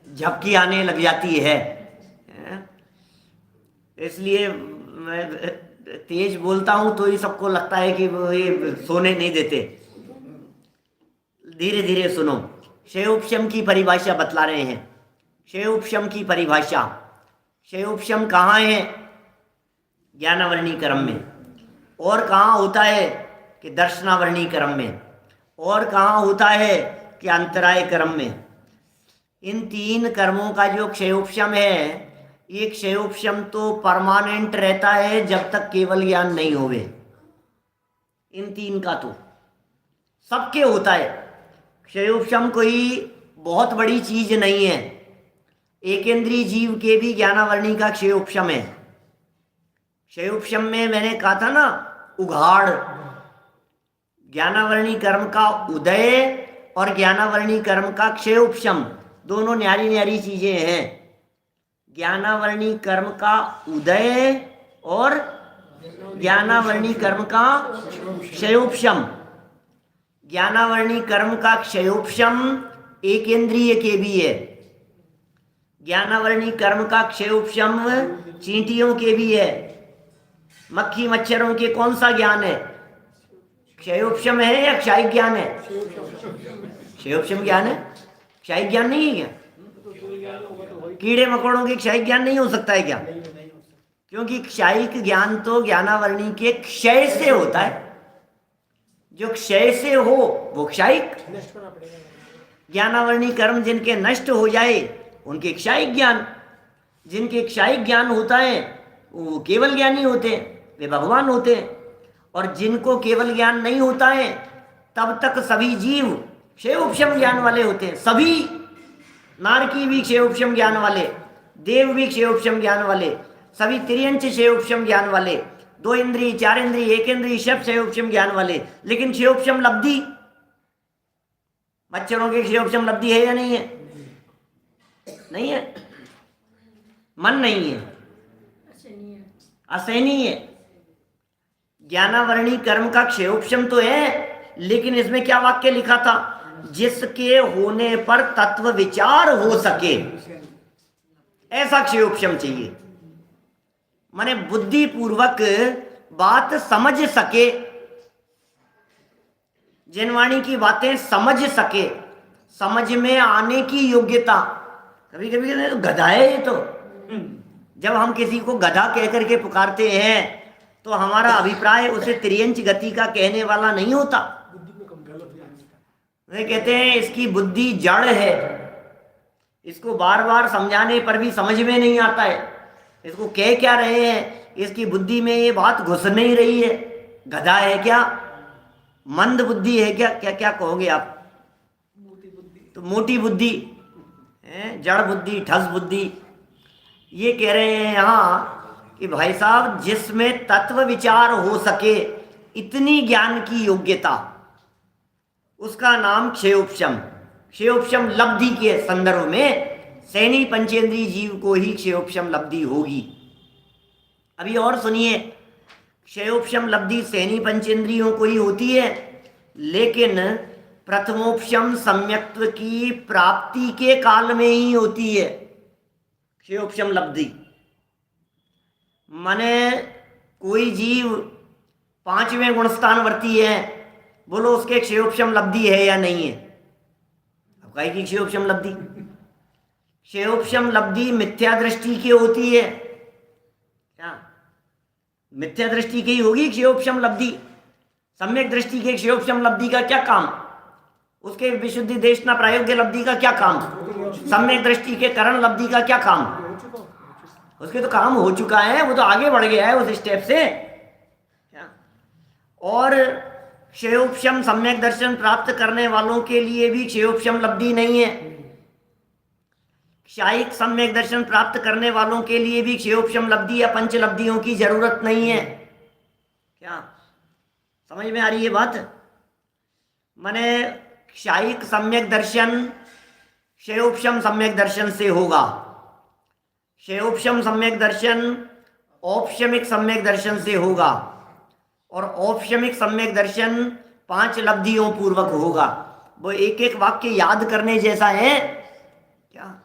झपकी आने लग जाती है, इसलिए मैं तेज बोलता हूँ तो ये सबको लगता है कि वो ये सोने नहीं देते। धीरे धीरे सुनो। क्षयोपशम की परिभाषा बतला रहे हैं। क्षयोपशम की परिभाषा, क्षयोपशम कहाँ है? ज्ञानावरणी क्रम में। और कहाँ होता है? कि दर्शनावरणी क्रम में। और कहाँ होता है? कि अंतराय कर्म में। इन 3 कर्मों का जो क्षयोपशम है, ये क्षयोपशम तो परमानेंट रहता है जब तक केवल ज्ञान नहीं होवे। इन 3 का तो सबके होता है। क्षयोपशम कोई बहुत बड़ी चीज नहीं है। एकेंद्रीय जीव के भी ज्ञानावरणी का क्षयोपशम है। क्षयोपशम में मैंने कहा था ना, उघाड़, ज्ञानावरणी कर्म का उदय और ज्ञानावरणी कर्म का क्षयोपशम, दोनों न्यारी न्यारी चीजें हैं। ज्ञानावरणी कर्म का उदय और ज्ञानावरणी कर्म का क्षयोपशम। ज्ञानावरणी कर्म का क्षयोपशम एकेंद्रीय के भी है। ज्ञानावरणी कर्म का क्षयोपशम चींटियों के भी है। मक्खी मच्छरों के कौन सा ज्ञान है? क्षयोपशम है या क्षायिक ज्ञान है? क्षयोपशम ज्ञान है, क्षायिक ज्ञान नहीं है क्या? कीड़े मकोड़ों के क्षायिक ज्ञान नहीं हो सकता है क्या? क्योंकि क्षायिक ज्ञान तो ज्ञानावरणी के क्षय से होता है। जो क्षय से हो वो क्षायिक। ज्ञानावरणी कर्म जिनके नष्ट हो जाए उनके क्षायिक ज्ञान। जिनके क्षायिक ज्ञान होता है वो केवल ज्ञानी होते हैं, वे भगवान होते हैं। और जिनको केवल ज्ञान नहीं होता है तब तक सभी जीव क्षयोपशम ज्ञान वाले होते हैं। सभी, नारकी भी क्षयोपशम ज्ञान वाले, देव भी क्षयोपशम ज्ञान वाले, सभी तिर्यंच क्षयोपशम ज्ञान वाले, 2 इंद्रिय 4 इंद्रिय 1 इंद्रिय सब क्षयोपशम ज्ञान वाले। लेकिन क्षयोपशम लब्धि, मच्छरों के क्षयोपशम लब्धि है या नहीं है? नहीं है। मन नहीं है, असहनीय है। ज्ञानावरणी कर्म का क्षयोपशम तो है, लेकिन इसमें क्या वाक्य लिखा था? जिसके होने पर तत्व विचार हो सके, ऐसा क्षयोपशम चाहिए। माने बुद्धि पूर्वक बात समझ सके, जिनवाणी की बातें समझ सके, समझ में आने की योग्यता। कभी कभी तो गधा है ये तो। जब हम किसी को गधा कहकर के पुकारते हैं तो हमारा अभिप्राय उसे त्रियंच गति का कहने वाला नहीं होता। वे कहते हैं इसकी बुद्धि जड़ है, इसको बार बार समझाने पर भी समझ में नहीं आता है, इसको कह क्या रहे हैं, इसकी बुद्धि में ये बात घुस नहीं रही है। गधा है क्या? मंद बुद्धि है क्या? क्या क्या कहोगे आप? तो मोटी बुद्धि है, जड़ बुद्धि, ठस बुद्धि। ये कह रहे हैं यहाँ कि भाई साहब जिसमें तत्व विचार हो सके, इतनी ज्ञान की योग्यता, उसका नाम क्षयोपशम। क्षयोपशम लब्धि के संदर्भ में सैनी पंचेंद्रीय जीव को ही क्षयोपशम लब्धि होगी। अभी और सुनिए, क्षयोपशम लब्धि सैनी पंचेंद्रियों को ही होती है, लेकिन प्रथमोपशम सम्यक्त्व की प्राप्ति के काल में ही होती है क्षयोपशम लब्धि। माने कोई जीव 5वें गुणस्थानवर्ती है, बोलो उसके क्षयोपशम लब्धि है या नहीं है? अब काहे की क्षयोपशम लब्धि? क्षयोपशम लब्धि मिथ्या दृष्टि की होती है क्या? मिथ्या दृष्टि की होगी क्षयोपशम लब्धि। सम्यक दृष्टि के क्षयोपशम लब्धि का क्या काम? उसके विशुद्धि देशना प्रायोग्य लब्धि का क्या काम? सम्यक दृष्टि के करण लब्धि का क्या काम? उसके तो काम हो चुका है, वो तो आगे बढ़ गया है उस स्टेप से क्या? और क्षयोपशम सम्यक दर्शन प्राप्त करने वालों के लिए भी क्षयोपशम लब्धि नहीं है। क्षायिक सम्यक दर्शन प्राप्त करने वालों के लिए भी क्षयोपशम लब्धि या पंच लब्धियों की जरूरत नहीं है क्या? समझ में आ रही है बात? माने क्षायिक सम्यक दर्शन क्षयोपशम सम्यक दर्शन से होगा, क्षयोपशम सम्यक दर्शन औपशमिक सम्यक दर्शन से होगा, और औपशमिक सम्यक दर्शन 5 लब्धियों पूर्वक होगा। वो एक एक वाक्य याद करने जैसा है क्या?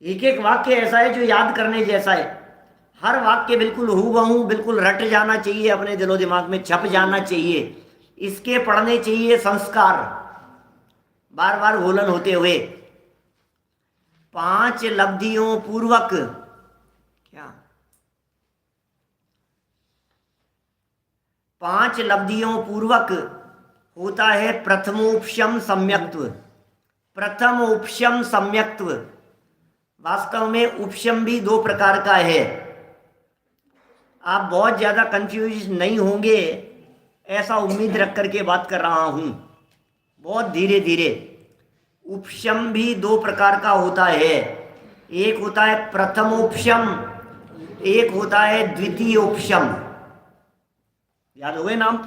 एक एक वाक्य ऐसा है जो याद करने जैसा है। हर वाक्य बिल्कुल हूबहू बिल्कुल रट जाना चाहिए, अपने दिलो दिमाग में छप जाना चाहिए। इसके पढ़ने चाहिए संस्कार, बार बार घोलन होते हुए। 5 लब्धियों पूर्वक क्या? 5 लब्धियों पूर्वक होता है प्रथमोपशम सम्यक्त्व। प्रथम उपशम सम्यक्त्व, वास्तव में उपशम भी दो प्रकार का है। आप बहुत ज़्यादा कंफ्यूज नहीं होंगे ऐसा उम्मीद रख करके बात कर रहा हूँ, बहुत धीरे धीरे। उपशम भी दो प्रकार का होता है, एक होता है प्रथमोपशम, एक होता है द्वितीयोपशम। याद हो गए नाम?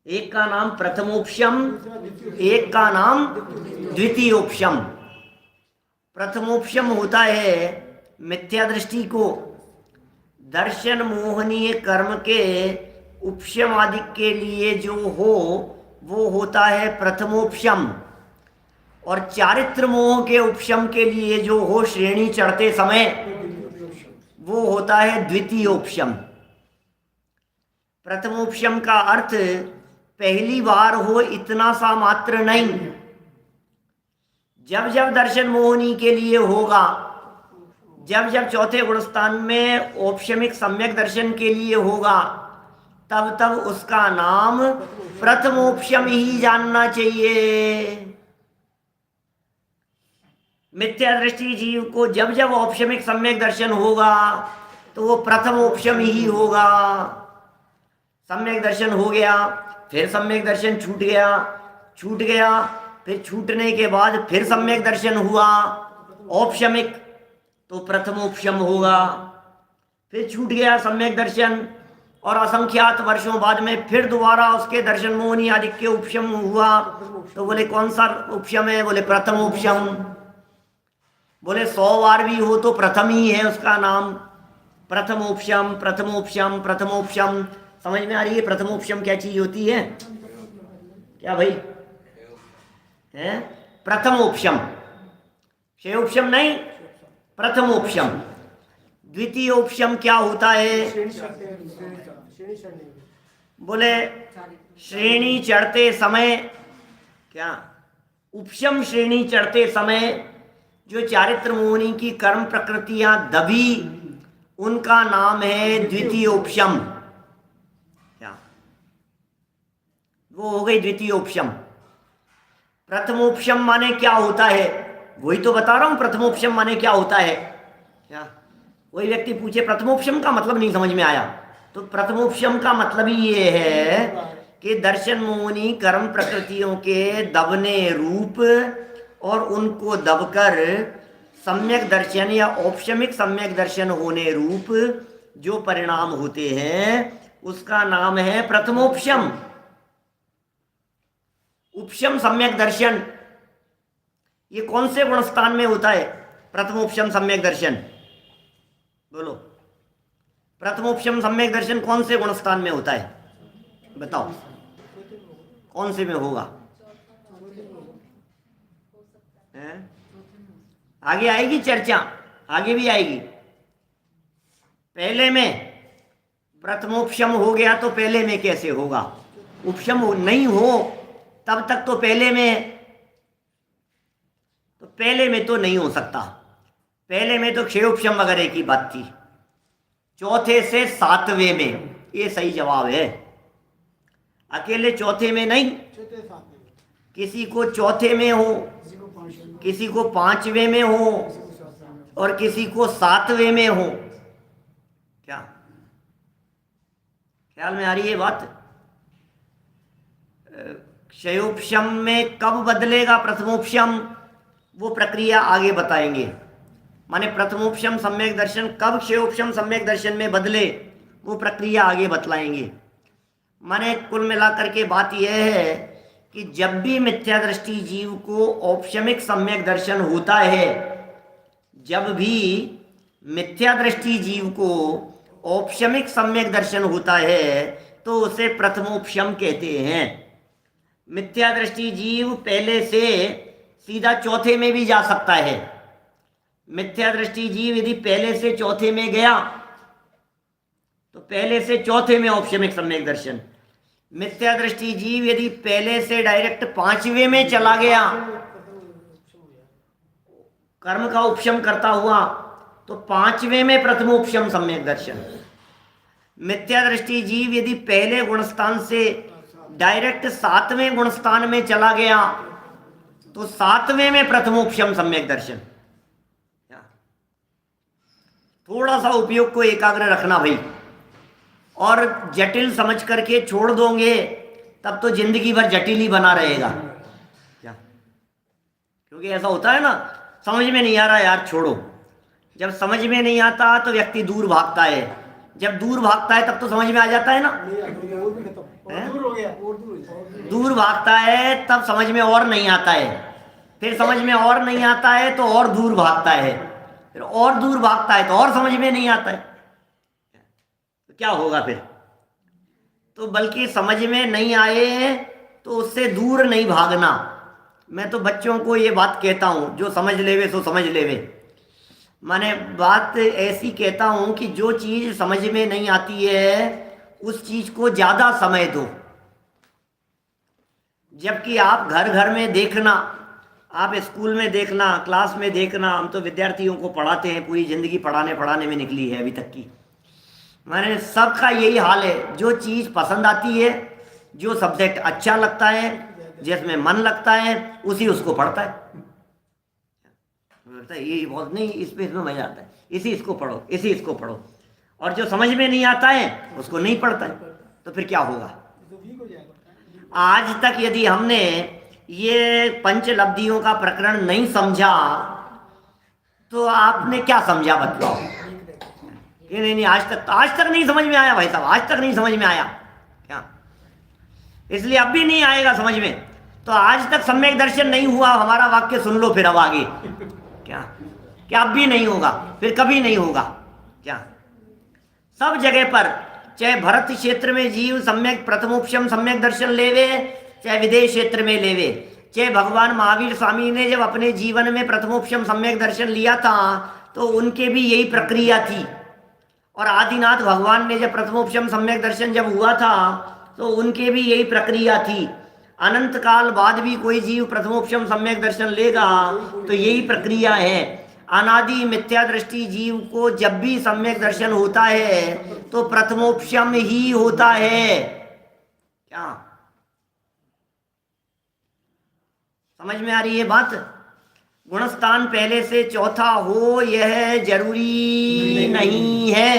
एक का नाम प्रथमोपशम, एक का नाम द्वितीयोपशम। प्रथमोपशम होता है मिथ्या दृष्टि को दर्शन मोहनीय कर्म के उपशम आदि के लिए जो हो वो होता है प्रथमोपशम, और चारित्र मोह के उपशम के लिए जो हो श्रेणी चढ़ते समय वो होता है द्वितीयोपशम। प्रथमोपशम का अर्थ पहली बार हो इतना सा मात्र नहीं, जब जब दर्शन मोहनी के लिए होगा, जब जब चौथे गुणस्थान में औपशमिक सम्यक दर्शन के लिए होगा, तब तब उसका नाम प्रथमोपशम ही जानना चाहिए। मिथ्या दृष्टि जीव को जब जब औपशमिक सम्यक दर्शन होगा तो वो प्रथमोपशम ही होगा। सम्यक दर्शन हो गया, फिर सम्यक दर्शन छूट गया, फिर छूटने के बाद फिर सम्यक दर्शन हुआ औपशमिक, तो प्रथमोपशम होगा। फिर छूट गया सम्यक दर्शन और असंख्यात वर्षों बाद में फिर दोबारा उसके दर्शन मोहनी आदि के उपशम हुआ, तो बोले कौन सा उपशम है? बोले प्रथमोपशम। बोले 100 बार भी हो तो प्रथम ही है उसका नाम, प्रथमोपशम प्रथमोपशम प्रथमोपशम। समझ में आ रही है प्रथमोपशम क्या चीज होती है? क्या भाई है? प्रथमोपशम, क्षयोपशम नहीं, प्रथमोपशम। द्वितीयोपशम क्या होता है? बोले श्रेणी चढ़ते समय, क्या उपशम श्रेणी चढ़ते समय जो चारित्र मोहनी की कर्म प्रकृतियां दबी, उनका नाम है द्वितीयोपशम। क्या वो हो गई द्वितीयोपशम। प्रथमोपशम माने क्या होता है? वही तो बता रहा हूं, प्रथमोपशम माने क्या होता है। क्या कोई व्यक्ति पूछे प्रथमोपशम का मतलब नहीं समझ में आया, तो प्रथमोपशम का मतलब ही ये है कि दर्शन मोहनी कर्म प्रकृतियों के दबने रूप और उनको दबकर सम्यक दर्शन या औपशमिक सम्यक दर्शन होने रूप जो परिणाम होते हैं उसका नाम है प्रथमोपशम। उपशम सम्यक दर्शन ये कौन से गुणस्थान में होता है? प्रथमोपशम सम्यक दर्शन बोलो, प्रथमोपशम सम्यक दर्शन कौन से गुणस्थान में होता है? बताओ कौन से में होगा? आगे आएगी चर्चा, आगे भी आएगी। पहले में प्रथमोपशम हो गया तो पहले में कैसे होगा? उपशम नहीं हो तब तक तो पहले में तो नहीं हो सकता। पहले में तो क्षयोपशम वगैरह की बात थी, चौथे से सातवें में, ये सही जवाब है। अकेले चौथे में नहीं, किसी को चौथे में हो, किसी को पांचवें में हो और किसी को सातवें में हो। क्या ख्याल में आ रही है बात? क्षयोपशम में कब बदलेगा प्रथमोपशम, वो प्रक्रिया आगे बताएंगे। माने प्रथमोपशम सम्यक दर्शन कब क्षयोपशम सम्यक दर्शन में बदले, वो प्रक्रिया आगे बतलाएंगे। माने कुल मिलाकर के बात यह है कि जब भी मिथ्या दृष्टि जीव को औपशमिक सम्यक दर्शन होता है, जब भी मिथ्या दृष्टि जीव को औपशमिक सम्यक दर्शन होता है तो उसे प्रथमोपशम कहते हैं। मिथ्या दृष्टि जीव पहले से सीधा चौथे में भी जा सकता है। मिथ्या दृष्टि जीव यदि पहले से चौथे में गया तो पहले से चौथे में औपशमिक सम्यक दर्शन। मिथ्या दृष्टि जीव यदि पहले से डायरेक्ट पांचवें में चला गया कर्म का उपशम करता हुआ, तो पांचवें में प्रथमोपशम सम्यक दर्शन। मिथ्या दृष्टि जीव यदि पहले गुणस्थान से डायरेक्ट 7वें गुणस्थान में चला गया तो 7वें में प्रथमोपशम सम्यक दर्शन। थोड़ा सा उपयोग को एकाग्र रखना भाई, और जटिल समझ करके छोड़ दोगे तब तो जिंदगी भर जटिल ही बना रहेगा क्या। क्योंकि ऐसा होता है ना, समझ में नहीं आ रहा यार छोड़ो। जब समझ में नहीं आता तो व्यक्ति दूर भागता है, जब दूर भागता है तब तो समझ में आ जाता है ना। दूर भागता है तब समझ में और नहीं आता है, फिर समझ में और नहीं आता है तो और दूर भागता है, फिर और दूर भागता है तो और समझ में नहीं आता है। तो क्या होगा फिर? तो बल्कि समझ में नहीं आए तो उससे दूर नहीं भागना। मैं तो बच्चों को ये बात कहता हूँ, जो समझ लेवे सो समझ लेवे। माने बात ऐसी कहता हूँ कि जो चीज़ समझ में नहीं आती है उस चीज़ को ज़्यादा समय दो। जबकि आप घर घर में देखना, आप स्कूल में देखना, क्लास में देखना, हम तो विद्यार्थियों को पढ़ाते हैं, पूरी ज़िंदगी पढ़ाने में निकली है अभी तक की। माने सबका यही हाल है, जो चीज़ पसंद आती है, जो सब्जेक्ट अच्छा लगता है, जिसमें मन लगता है, उसी उसको पढ़ता है। ये बहुत नहीं, इसमें मजा आता है, इसी इसको पढ़ो, इसी इसको पढ़ो। और जो समझ में नहीं आता है उसको नहीं पढ़ता है। तो फिर क्या होगा? आज तक यदि हमने ये पंचलब्धियों का प्रकरण नहीं समझा तो आपने क्या समझा बतलाओ? कि नहीं आज तक नहीं समझ में आया भाई साहब, आज तक नहीं समझ में आया क्या? इसलिए अब भी नहीं आएगा समझ में। तो आज तक सम्यक दर्शन नहीं हुआ, हमारा वाक्य सुन लो फिर अब आगे क्या अब भी नहीं होगा, फिर कभी नहीं होगा क्या? सब जगह पर, चाहे भरत क्षेत्र में जीव सम्यक प्रथमोपशम सम्यक दर्शन लेवे, चाहे विदेश क्षेत्र में लेवे, चाहे भगवान महावीर स्वामी ने जब अपने जीवन में प्रथमोपशम सम्यक दर्शन लिया था तो उनके भी यही प्रक्रिया थी। और आदिनाथ भगवान ने जब प्रथमोपशम सम्यक दर्शन जब हुआ था तो उनके भी यही प्रक्रिया थी। अनंत काल बाद भी कोई जीव प्रथमोपशम सम्यक दर्शन लेगा तो यही प्रक्रिया है। अनादि मिथ्या दृष्टि जीव को जब भी सम्यक दर्शन होता है तो प्रथमोपशम ही होता है क्या? समझ में आ रही है बात? गुणस्थान पहले से चौथा हो यह जरूरी नहीं है,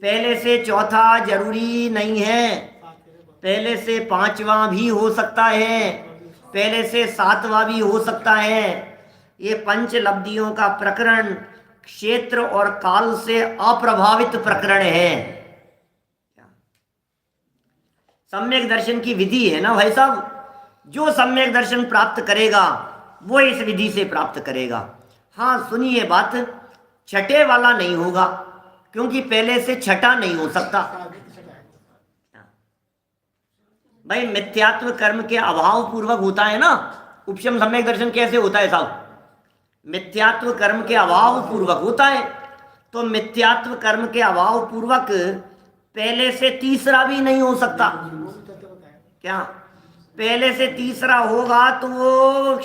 पहले से चौथा जरूरी नहीं है, पहले से पांचवा भी हो सकता है, पहले से सातवां भी हो सकता है। ये पंचलब्धियों का प्रकरण क्षेत्र और काल से अप्रभावित प्रकरण है। सम्यक दर्शन की विधि है ना भाई साहब, जो सम्यक दर्शन प्राप्त करेगा वो इस विधि से प्राप्त करेगा। हाँ सुनिए बात, छठे वाला नहीं होगा क्योंकि पहले से छठा नहीं हो सकता भाई। मिथ्यात्व कर्म के अभाव पूर्वक होता है ना उपशम सम्यक दर्शन। कैसे होता है साहब? मिथ्यात्व कर्म के अभाव पूर्वक होता है। तो मिथ्यात्व कर्म के अभाव पूर्वक पहले से तीसरा भी नहीं हो सकता क्या? पहले से तीसरा होगा तो वो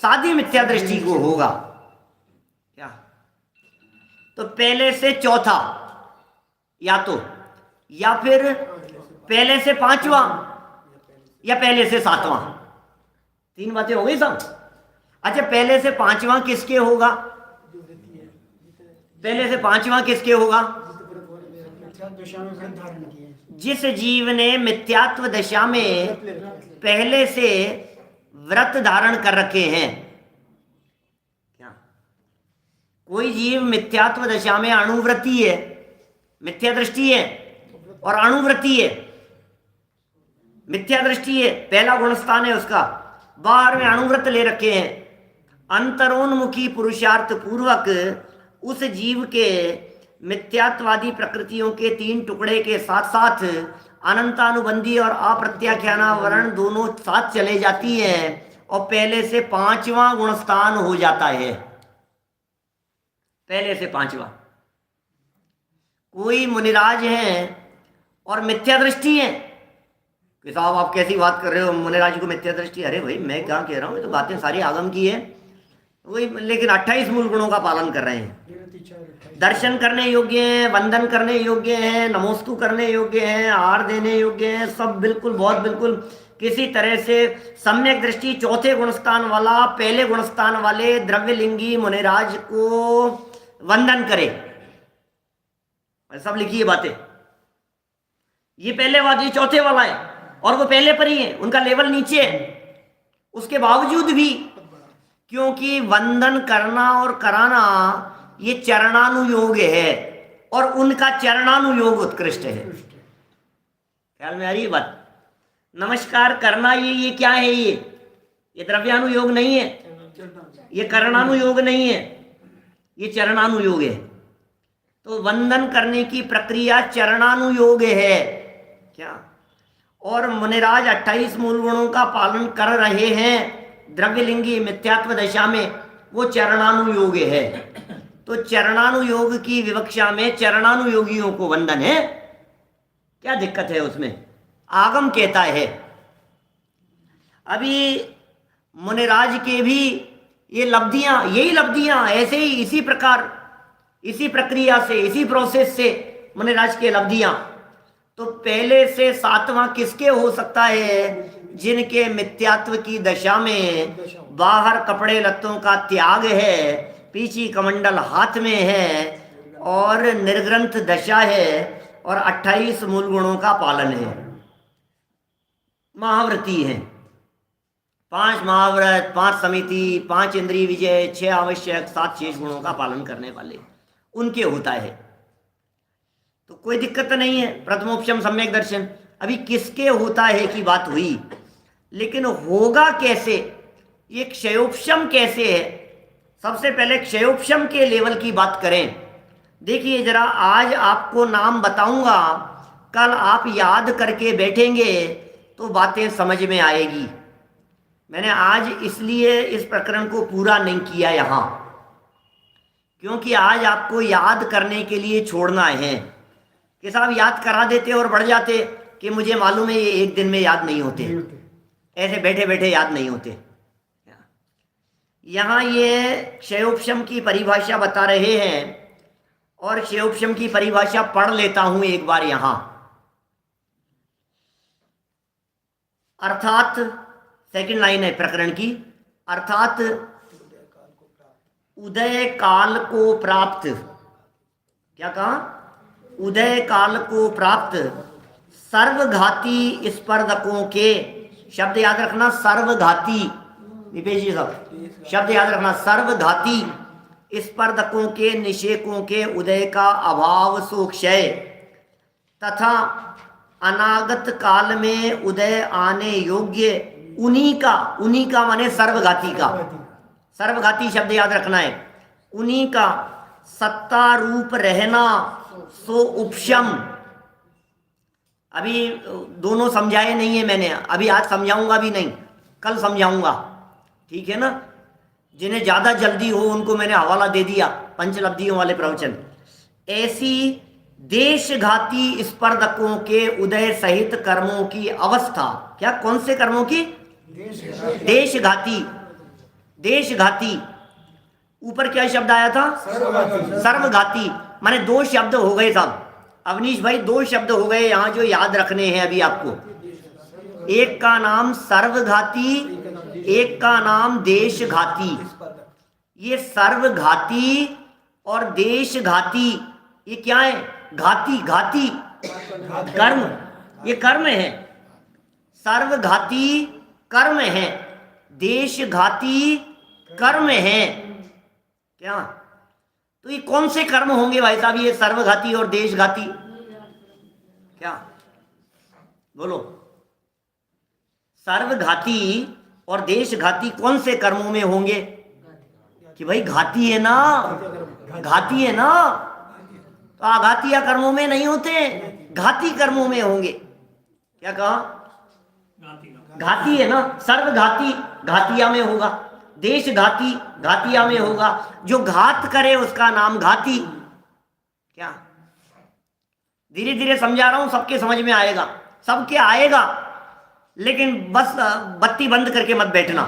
सादी मिथ्या दृष्टि को होगा क्या? तो पहले से चौथा या फिर पहले से पांचवा या पहले से सातवां। तीन बातें हो गई सब। अच्छा पहले से पांचवा किसके होगा? पहले से पांचवा किसके होगा? जिस जीव ने मिथ्यात्व दशा में पहले से व्रत धारण कर रखे हैं क्या? कोई जीव मिथ्यात्व दशा में अणुव्रती है, मिथ्या दृष्टि है और अणुव्रती है। मिथ्या दृष्टि है, पहला गुणस्थान है उसका, बाहर में अणुव्रत ले रखे हैं। अंतरोन्मुखी पुरुषार्थ पूर्वक उस जीव के मिथ्यात्वादी प्रकृतियों के तीन टुकड़े के साथ साथ अनंतानुबंधी और अप्रत्याख्यानावरण दोनों साथ चले जाती है और पहले से पांचवा गुणस्थान हो जाता है। पहले से पांचवा। कोई मुनिराज हैं और मिथ्या दृष्टि है कि साहब आप कैसी बात कर रहे हो, मुनिराज को मिथ्या दृष्टि? अरे भाई मैं क्या कह रहा हूँ, ये तो बातें सारी आगम की है वही, लेकिन 28 मूल गुणों का पालन कर रहे हैं दर्शन करने योग्य हैं, वंदन करने योग्य हैं, नमोस्तु करने योग्य हैं, आहार देने योग्य हैं, सब बिल्कुल बहुत बिल्कुल किसी तरह से सम्यक दृष्टि चौथे गुणस्थान वाला पहले गुणस्थान वाले द्रव्यलिंगी मुनिराज को वंदन करे। सब लिखी है बातें। ये पहले वाला, ये चौथे वाला है और वो पहले पर ही है, उनका लेवल नीचे है। उसके बावजूद भी, क्योंकि वंदन करना और कराना ये चरणानुयोग है और उनका चरणानुयोग उत्कृष्ट है। ख्याल में आ रही है बात? नमस्कार करना ये क्या है? ये द्रव्यानुयोग नहीं है, ये करणानुयोग नहीं है, ये चरणानुयोग है। तो वंदन करने की प्रक्रिया चरणानुयोग है क्या? और मुनिराज 28 मूल गुणों का पालन कर रहे हैं द्रव्यलिंगी मिथ्यात्व दशा में, वो चरणानुयोग है। तो चरणानुयोग की विवक्षा में चरणानुयोगियों को वंदन है, क्या दिक्कत है उसमें? आगम कहता है। अभी मुनिराज के भी ये लब्धियां, यही लब्धियां ऐसे ही इसी प्रकार, इसी प्रक्रिया से, इसी प्रोसेस से मुनिराज के लब्धियां। तो पहले से सातवां किसके हो सकता है? जिनके मिथ्यात्व की दशा में बाहर कपड़े लत्तों का त्याग है, पीछी कमंडल हाथ में है और निर्ग्रंथ दशा है और 28 मूल गुणों का पालन है। महाव्रती हैं, 5 महाव्रत, 5 समिति, 5 इंद्रिय विजय, 6 आवश्यक, 7 शेष गुणों का पालन करने वाले, उनके होता है। तो कोई दिक्कत नहीं है। प्रथमोपशम सम्यक दर्शन अभी किसके होता है की बात हुई, लेकिन होगा कैसे, ये क्षयोपशम कैसे है? सबसे पहले क्षयोपशम के लेवल की बात करें। देखिए जरा, आज आपको नाम बताऊंगा, कल आप याद करके बैठेंगे तो बातें समझ में आएगी। मैंने आज इसलिए इस प्रकरण को पूरा नहीं किया यहाँ, क्योंकि आज आपको याद करने के लिए छोड़ना है कि साहब याद करा देते और बढ़ जाते कि मुझे मालूम है ये एक दिन में याद नहीं होते, ऐसे बैठे बैठे याद नहीं होते। यहाँ ये क्षयोपशम की परिभाषा बता रहे हैं और क्षयोपशम की परिभाषा पढ़ लेता हूं एक बार यहाँ। अर्थात सेकंड लाइन है प्रकरण की, अर्थात उदय काल को प्राप्त, क्या कहा? उदय काल को प्राप्त सर्वघाती स्पर्धकों के, शब्द याद रखना सर्वघाती, निपेश जी साहब शब्द याद रखना, सर्वघाती स्पर्धकों के निषेकों के उदय का अभाव सो क्षय तथा अनागत काल में उदय आने योग्य उन्हीं का माने सर्वघाती का, सर्वघाती शब्द याद रखना है, उन्हीं का सत्ता रूप रहना सो उपशम। अभी दोनों समझाए नहीं है मैंने, अभी आज समझाऊंगा भी नहीं, कल समझाऊंगा, ठीक है ना? जिन्हें ज़्यादा जल्दी हो उनको मैंने हवाला दे दिया पंचलब्धियों वाले प्रवचन। ऐसी देशघाती स्पर्धकों के उदय सहित कर्मों की अवस्था, क्या कौन से कर्मों की? देशघाती, देशघाती। ऊपर क्या शब्द आया था? सर्वघाती। माने 2 शब्द हो गए साहब, अवनीश भाई 2 शब्द हो गए यहाँ जो याद रखने हैं अभी आपको। एक का नाम सर्वघाती, एक का नाम देशघाती। ये सर्वघाती और देशघाती ये क्या है? घाती, घाती कर्म, ये कर्म है। सर्वघाती कर्म है, देशघाती कर्म है। क्या? तो ये कौन से कर्म होंगे भाई साहब, ये सर्वघाती और देशघाती? क्या बोलो? सर्वघाती और देशघाती कौन से कर्मों में होंगे? कि भाई घाती है ना, घाती है ना, तो आघातिया कर्मों में नहीं होते, घाती कर्मों में होंगे। क्या कहा? घाती है ना, सर्वघाती घातिया में होगा, देशघाती घातिया में होगा। जो घात करे उसका नाम घाती। क्या? धीरे धीरे समझा रहा हूं, सबके समझ में आएगा, सबके आएगा, लेकिन बस बत्ती बंद करके मत बैठना।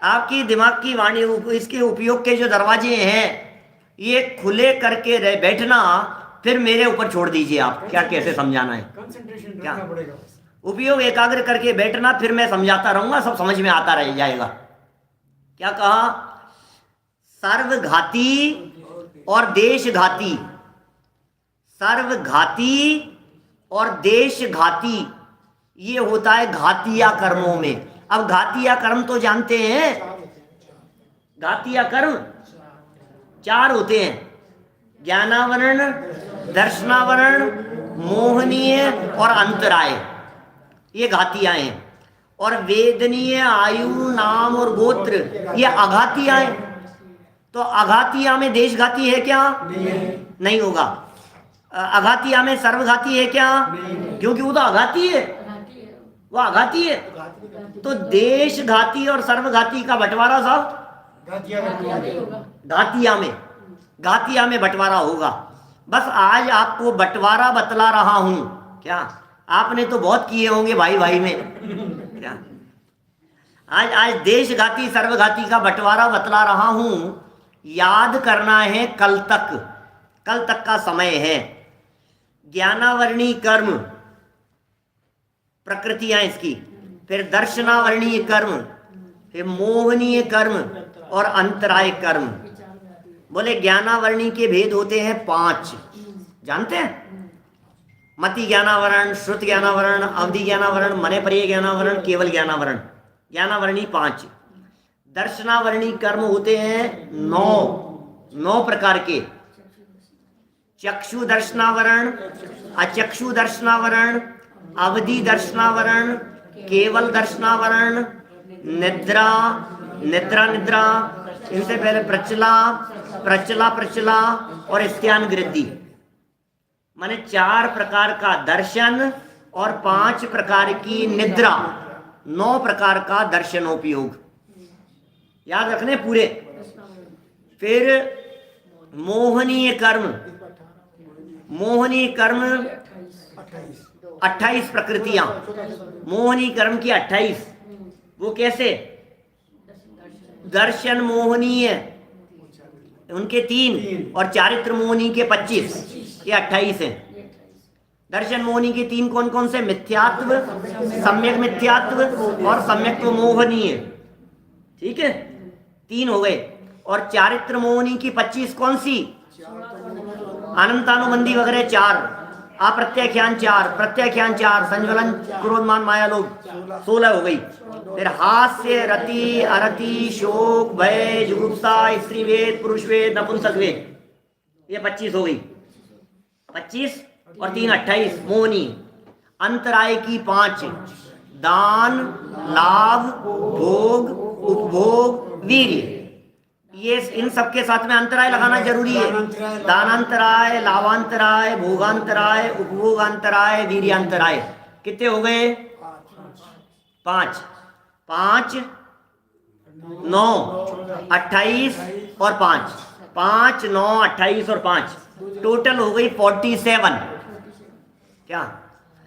आपकी दिमाग की वाणी, इसके उपयोग के जो दरवाजे हैं ये खुले करके बैठना, फिर मेरे ऊपर छोड़ दीजिए आप क्या कैसे समझाना है। कंसंट्रेशन क्या रखना पड़ेगा बस। उपयोग एकाग्र करके बैठना, फिर मैं समझाता रहूंगा, सब समझ में आता रह जाएगा। क्या कहा? सर्वघाती और देशघाती, सर्वघाती और देशघाती, ये होता है घातिया कर्मों में। अब घातिया कर्म तो जानते हैं, घातिया कर्म 4 होते हैं, ज्ञानावरण, दर्शनावरण, मोहनीय और अंतराय, ये घातिया हैं। और वेदनीय, आयु, नाम और गोत्र, ये अघातिया हैं। तो अघातिया में देशघाती है क्या? नहीं होगा। अघातिया में सर्वघाती है क्या? क्योंकि वो तो अघाती है, वो अघाती है। तो देशघाती और सर्वघाती का बंटवारा साहब घातिया में, घातिया में बंटवारा होगा। बस आज आपको बंटवारा बतला रहा हूं। क्या आपने तो बहुत किए होंगे भाई भाई में, क्या आज देशघाती सर्वघाती का बंटवारा बतला रहा हूं। याद करना है, कल तक का समय है। ज्ञानावरणीय कर्म प्रकृतियां इसकी, फिर दर्शनावरणीय कर्म, फिर मोहनीय कर्म और अंतराय कर्म। बोले ज्ञानावरणीय के भेद होते हैं 5, जानते हैं? मति ज्ञानावरण, श्रुत ज्ञानावरण, अवधि ज्ञानावरण, मनेपर्य ज्ञानावरण, केवल ज्ञानावरण। ज्ञानावरणीय 5। दर्शनावरणीय कर्म होते हैं 9 प्रकार के। चक्षु दर्शनावरण, अचक्षु दर्शनावरण, अवधि दर्शनावरण, केवल दर्शनावरण, निद्रा, निद्रा, इनसे पहले प्रचला और स्त्यान गृद्धि। माने 4 प्रकार का दर्शन और 5 प्रकार की निद्रा, 9 प्रकार का दर्शनोपयोग याद रखने पूरे। फिर मोहनीय कर्म, मोहनीय कर्म 28 प्रकृतियां, मोहनीय कर्म की 28। वो कैसे? दर्शन मोहनीय उनके 3 और चारित्र मोहनीय के 25, ये 28 हैं। दर्शन मोहनीय के 3 कौन कौन से? मिथ्यात्व, सम्यक मिथ्यात्व और सम्यक्त्व मोहनीय। ठीक है, 3 हो गए। और चारित्र मोहनीय की 25 कौन सी? अनंतानुबंधी वगैरह 4, अप्रत्याख्यान 4, प्रत्याख्यान 4, संज्वलन, क्रोधमान, माया, लोभ 16 हो गई। फिर हास्य, रति, अरति, शोक, भय, जुगुप्सा, स्त्रीवेद, पुरुषवेद, नपुंसकवेद, ये 25 हो गई। 25 और 3 28 मोहनी। अंतराय की 5, दान, लाभ, भोग, उपभोग, वीर्य। ये इन सबके साथ में अंतराय लगाना जरूरी है। दानांतराय, लाभांतराय, भोगांतराय, उपभोगांतराय, वीर्यांतराय। कितने हो गए? 5 5 9 28 और 5, 5 9 28 और 5, टोटल हो गई 47। क्या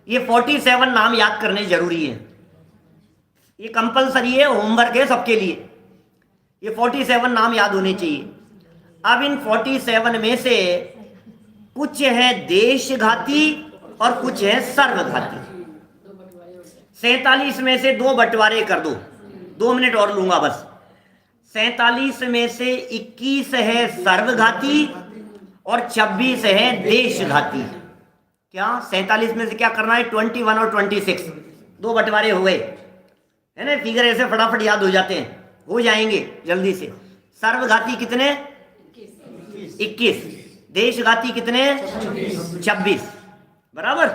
ये 47 नाम याद करने जरूरी है? ये कंपलसरी है, होमवर्क है सबके लिए। ये 47 नाम याद होने चाहिए। अब इन 47 में से कुछ है देशघाती और कुछ है सर्वघाती। 47 में से 2 बंटवारे कर दो, 2 मिनट और लूंगा बस। 47 में से 21 है सर्वघाती और 26 है देशघाती। क्या 47 में से क्या करना है? 21 और 26, 2 बंटवारे हो गए, है ना? फिगर ऐसे फटाफट याद हो जाते हैं, हो जाएंगे जल्दी से। सर्वघाती कितने? 21। देशघाती कितने? 26। बराबर।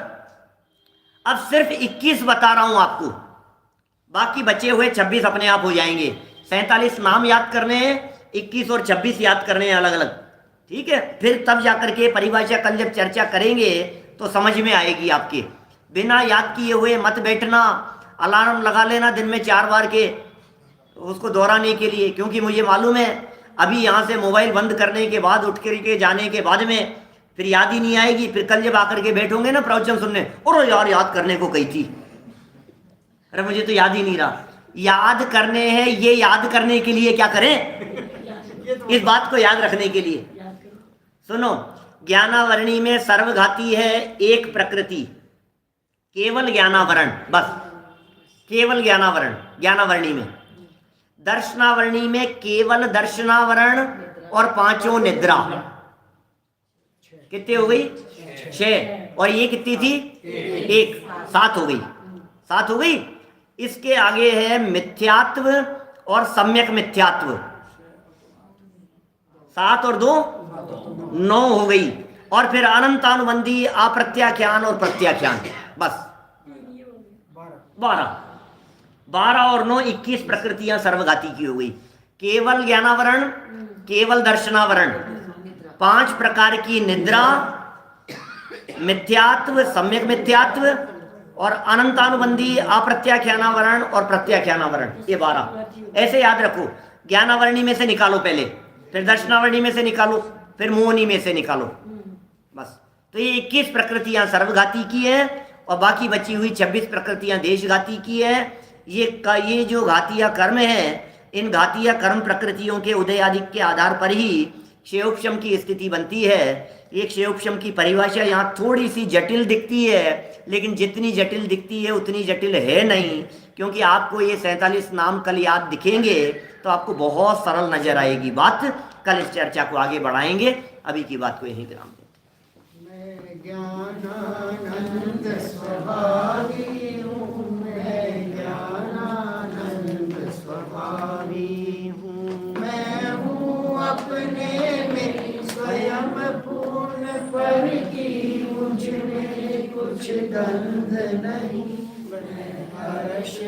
अब सिर्फ 21 बता रहा हूं आपको, बाकी बचे हुए 26 अपने आप हो जाएंगे। 47 नाम याद करने हैं, 21 और 26 याद करने हैं अलग अलग। ठीक है, फिर तब जाकर के परिभाषा कल जब चर्चा करेंगे तो समझ में आएगी आपके। बिना याद किए हुए मत बैठना। अलार्म लगा लेना दिन में 4 बार के, उसको दोहराने के लिए, क्योंकि मुझे मालूम है अभी यहाँ से मोबाइल बंद करने के बाद, उठ करके जाने के बाद में फिर याद ही नहीं आएगी। फिर कल जब आकर के बैठोगे ना प्रवचन सुनने, और यार याद करने को कही थी, अरे मुझे तो याद ही नहीं रहा। याद करने हैं, ये याद करने के लिए क्या करें, इस बात को याद रखने के लिए। सुनो, ज्ञानावरणी में सर्वघाती है एक प्रकृति, केवल ज्ञानावरण, बस केवल ज्ञानावरण ज्ञानावरणी में। दर्शनावरणी में केवल दर्शनावरण और पांचों निद्रा। कितने हो गई, 6, और ये कितनी थी, 1, 7 हो गई, 7 हो गई। इसके आगे है मिथ्यात्व और सम्यक मिथ्यात्व, 7 और 2 9 हो गई। और फिर अनंतानुबंधी अप्रत्याख्यान और प्रत्याख्यान, बस 12 और 9 21 प्रकृतियां सर्वघाती की हो गई। केवल ज्ञानावरण, केवल दर्शनावरण, 5 प्रकार की निद्रा, मिथ्यात्व, सम्यक मिथ्यात्व और अनंतानुबंधी अप्रत्याख्यानावरण और प्रत्याख्यानावरण, ये 12 ऐसे याद रखो। ज्ञानावरणी में से निकालो पहले, फिर दर्शनावरणी में से निकालो, फिर मोहनी में से निकालो, बस। तो ये 21 प्रकृतियां सर्वघाती की है और बाकी बची हुई 26 प्रकृतियां देशघाती की है। ये जो घातीय कर्म है, इन घातीय कर्म प्रकृतियों के उदय आदि के आधार पर ही क्षेयोपशम की स्थिति बनती है। एक क्षेयोपशम की परिभाषा यहाँ थोड़ी सी जटिल दिखती है, लेकिन जितनी जटिल दिखती है उतनी जटिल है नहीं, क्योंकि आपको ये 47 नाम कल याद दिखेंगे तो आपको बहुत सरल नजर आएगी बात। कल इस चर्चा को आगे बढ़ाएंगे, अभी की बात को यहीं विराम दें। मैं ज्ञानानंद स्वभावी हूँ, मैं ज्ञानानंद स्वभावी हूँ, मैं हूँ अपने में स्वयं पूर्ण, पर की मुझ में कुछ गंध नहीं, मैं हर्ष